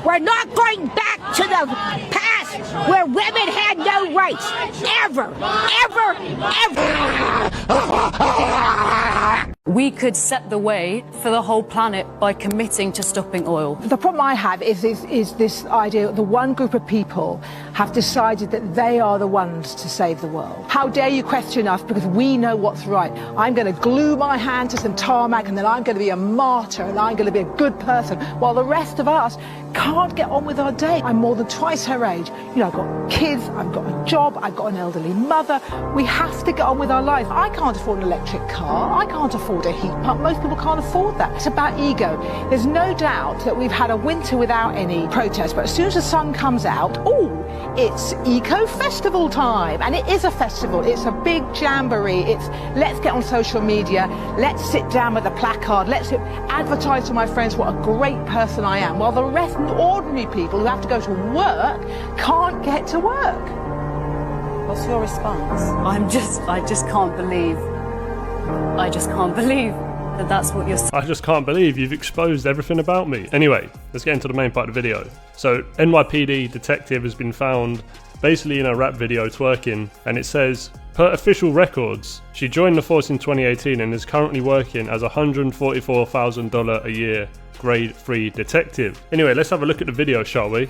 We're not going back to the past where women had no rights. Ever, ever, ever. We could set the way for the whole planet by committing to stopping oil. The problem I have is this idea that the one group of people have decided that they are the ones to save the world. How dare you question us because we know what's right. I'm going to glue my hand to some tarmac and then I'm going to be a martyr and I'm going to be a good person while the rest of us can't get on with our day. I'm more than twice her age. You know, I've got kids, I've got a job, I've got an elderly mother. We have to get on with our lives. I can't afford an electric car. I can't afford a heat pump. Most people can't afford that. It's about ego. There's no doubt that we've had a winter without any protest, but as soon as the sun comes out, it's eco-festival time. And it is a festival. It's a big jamboree. It's let's get on social media. Let's sit down with a placard. Let's advertise to my friends what a great person I am. While the rest of ordinary people who have to go to work can't get to work. What's your response? I just can't believe that that's what you're saying. I just can't believe you've exposed everything about me. Anyway, let's get into the main part of the video. So, NYPD detective has been found basically in a rap video twerking, and it says, per official records, she joined the force in 2018 and is currently working as a $144,000 a year grade 3 detective. Anyway, let's have a look at the video, shall we?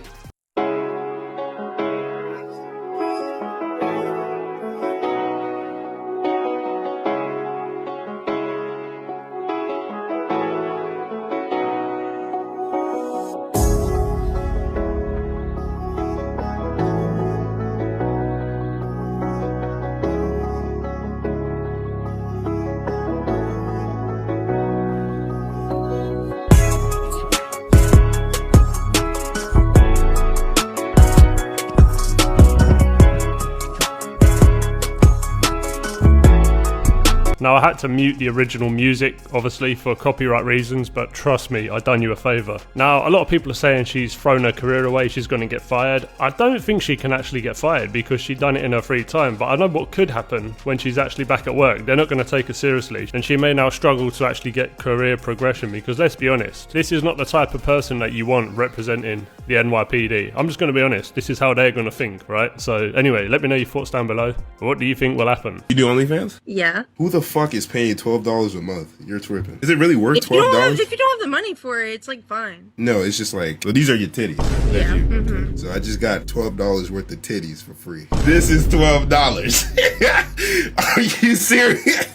Now I had to mute the original music, obviously for copyright reasons, but trust me, I done you a favour. Now a lot of people are saying she's thrown her career away, she's going to get fired. I don't think she can actually get fired because she done it in her free time, but I know what could happen when she's actually back at work. They're not going to take her seriously and she may now struggle to actually get career progression because let's be honest, this is not the type of person that you want representing the NYPD. I'm just going to be honest, this is how they're going to think, right? So anyway, let me know your thoughts down below. What do you think will happen? You do OnlyFans? Yeah. Who the fuck is paying $12 a month? You're tripping. Is it really worth $12? If you don't have the money for it, it's like fine. No, it's just like, well, these are your titties. Yeah. Okay. So I just got $12 worth of titties for free. This is $12. Are you serious?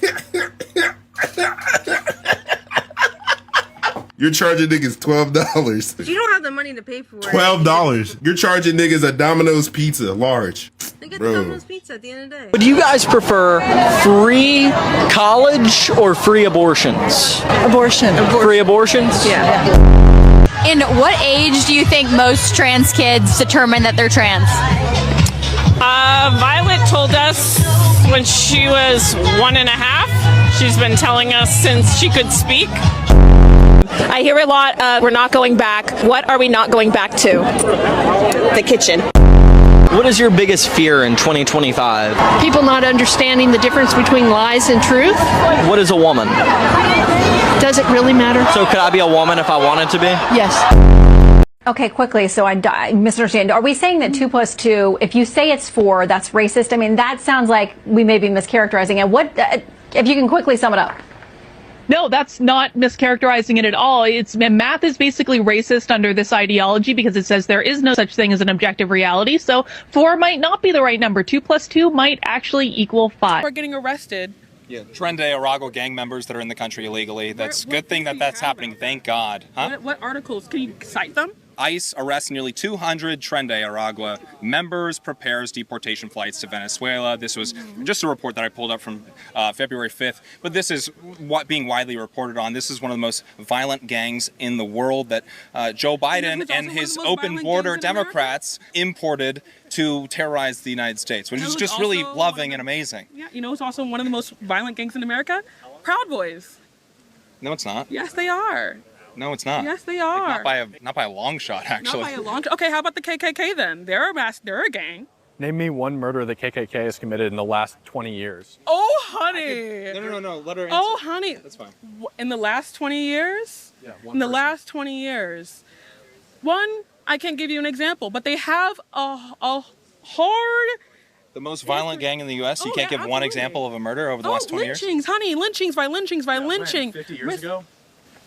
You're charging niggas $12. But you don't have the money to pay for it. $12. You're charging niggas a Domino's pizza, large. They get the Domino's pizza at the end of the day. Would you guys prefer free college or free abortions? Abortion. Free abortions? Yeah. In what age do you think most trans kids determine that they're trans? Violet told us when she was 1.5. She's been telling us since she could speak. I hear a lot of, we're not going back. What are we not going back to? The kitchen. What is your biggest fear in 2025? People not understanding the difference between lies and truth. What is a woman? Does it really matter? So could I be a woman if I wanted to be? Yes. Okay, quickly, so I misunderstand. Are we saying that 2 + 2, if you say it's 4, that's racist? I mean, that sounds like we may be mischaracterizing it. What, if you can quickly sum it up? No, that's not mischaracterizing it at all. Math is basically racist under this ideology because it says there is no such thing as an objective reality. So 4 might not be the right number. 2 + 2 might actually equal 5. We're getting arrested. Yeah, Trende Arago gang members that are in the country illegally. That's a good thing that that's happening. Thank God. Huh? What articles? Can you cite them? ICE arrests nearly 200 Trende Aragua members, prepares deportation flights to Venezuela. This was just a report that I pulled up from February 5th. But this is what being widely reported on. This is one of the most violent gangs in the world that Joe Biden and his open border Democrats imported to terrorize the United States, which is just really loving and amazing. Yeah, you know it's also one of the most violent gangs in America? Proud Boys. No, it's not. Yes, they are. No, it's not. Yes, they are. Like, not by a long shot, actually. Not by a long shot. Okay, how about the KKK then? They're a gang. Name me one murder the KKK has committed in the last 20 years. Oh, honey. No. Let her answer. Oh, honey. That's fine. In the last 20 years? Yeah, in the last 20 years. One I can't give you an example, but they have a hard... The most violent gang in the U.S. You can't give one example of a murder over the last 20 years? Lynchings, honey. Lynchings by lynching. 50 years ago?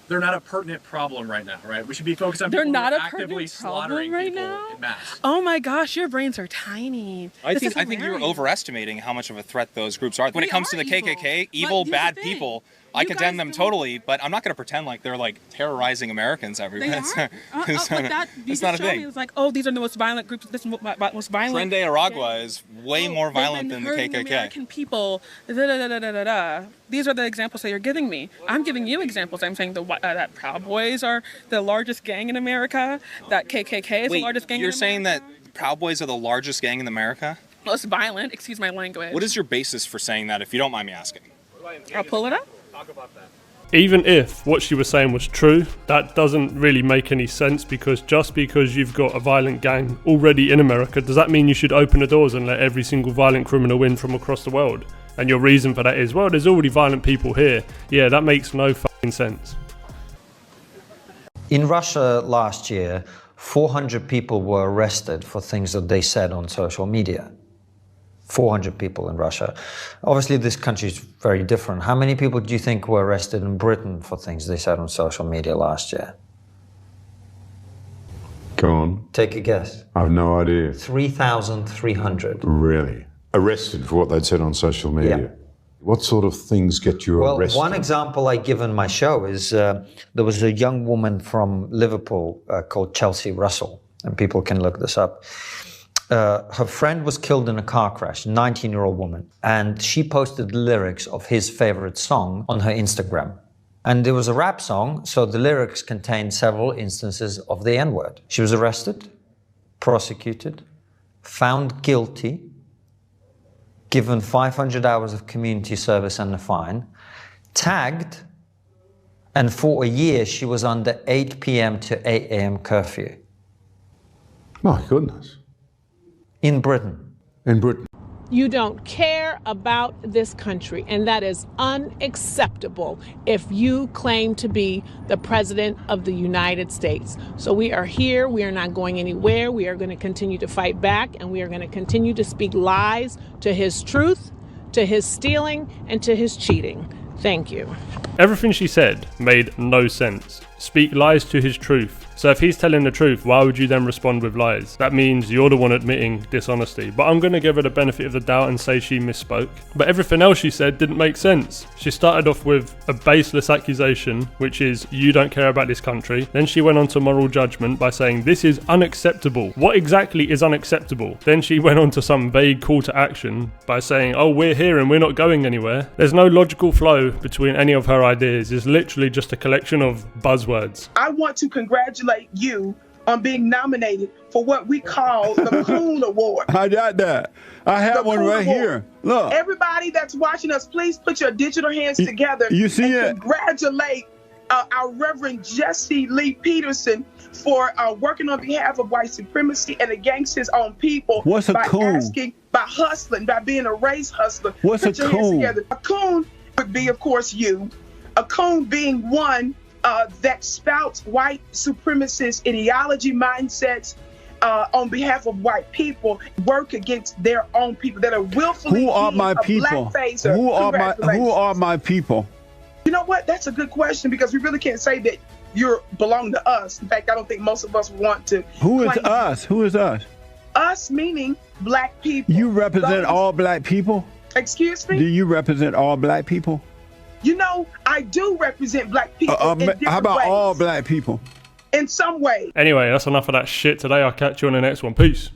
They're not a pertinent problem right now, right? We should be focused on They're people not who a are actively pertinent problem slaughtering right people now? in mass. Oh my gosh, your brains are tiny. I think you're overestimating how much of a threat those groups are. When it comes to the KKK, evil, bad people, I condemn them totally, but I'm not going to pretend like they're like terrorizing Americans everywhere. It's not a thing. It's like, oh, these are the most violent groups. This is the most violent. Tren de Aragua is way more violent than the KKK. American people. These are the examples that you're giving me. I'm giving you examples. I'm saying that Proud Boys are the largest gang in America. That KKK is the largest gang in America. You're saying that Proud Boys are the largest gang in America? Most violent. Excuse my language. What is your basis for saying that, if you don't mind me asking? I'll pull it up. Even if what she was saying was true, that doesn't really make any sense, because just because you've got a violent gang already in America, does that mean you should open the doors and let every single violent criminal in from across the world? And your reason for that is, well, there's already violent people here. Yeah, that makes no fucking sense. In Russia last year, 400 people were arrested for things that they said on social media. 400 people in Russia. Obviously, this country is very different. How many people do you think were arrested in Britain for things they said on social media last year? Go on. Take a guess. I've no idea. 3,300. Really? Arrested for what they'd said on social media? Yeah. What sort of things get you arrested? Well, one example I give in my show is there was a young woman from Liverpool called Chelsea Russell, and people can look this up. Her friend was killed in a car crash, 19-year-old woman, and she posted lyrics of his favorite song on her Instagram. And it was a rap song, so the lyrics contained several instances of the N-word. She was arrested, prosecuted, found guilty, given 500 hours of community service and a fine, tagged, and for a year she was under 8 p.m. to 8 a.m. curfew. My goodness. In Britain. In Britain. You don't care about this country, and that is unacceptable if you claim to be the President of the United States. So we are here, we are not going anywhere, we are going to continue to fight back, and we are going to continue to speak lies to his truth, to his stealing, and to his cheating. Thank you. Everything she said made no sense. Speak lies to his truth. So if he's telling the truth, why would you then respond with lies? That means you're the one admitting dishonesty. But I'm going to give her the benefit of the doubt and say she misspoke. But everything else she said didn't make sense. She started off with a baseless accusation, which is, you don't care about this country. Then she went on to moral judgment by saying, this is unacceptable. What exactly is unacceptable? Then she went on to some vague call to action by saying, oh, we're here and we're not going anywhere. There's no logical flow between any of her ideas. It's literally just a collection of buzzwords. I want to congratulate you on being nominated for what we call the Coon Award. I got that. I have one right here. Look. Everybody that's watching us, please put your digital hands together. You see it? Congratulate our Reverend Jesse Lee Peterson for working on behalf of white supremacy and against his own people. What's a coon? By hustling, by being a race hustler. What's a coon? A coon would be, of course, you. A coon being one that spouts white supremacist ideology mindsets on behalf of white people, work against their own people that are willfully. Who are my people? Who are my people? You know what? That's a good question, because we really can't say that you belong to us. In fact, I don't think most of us want to. Who is us? Who is us? Us meaning black people. You represent all black people? Excuse me? Do you represent all black people? You know, I do represent black people in different how about ways. All black people? In some way. Anyway, that's enough of that shit today. I'll catch you on the next one. Peace.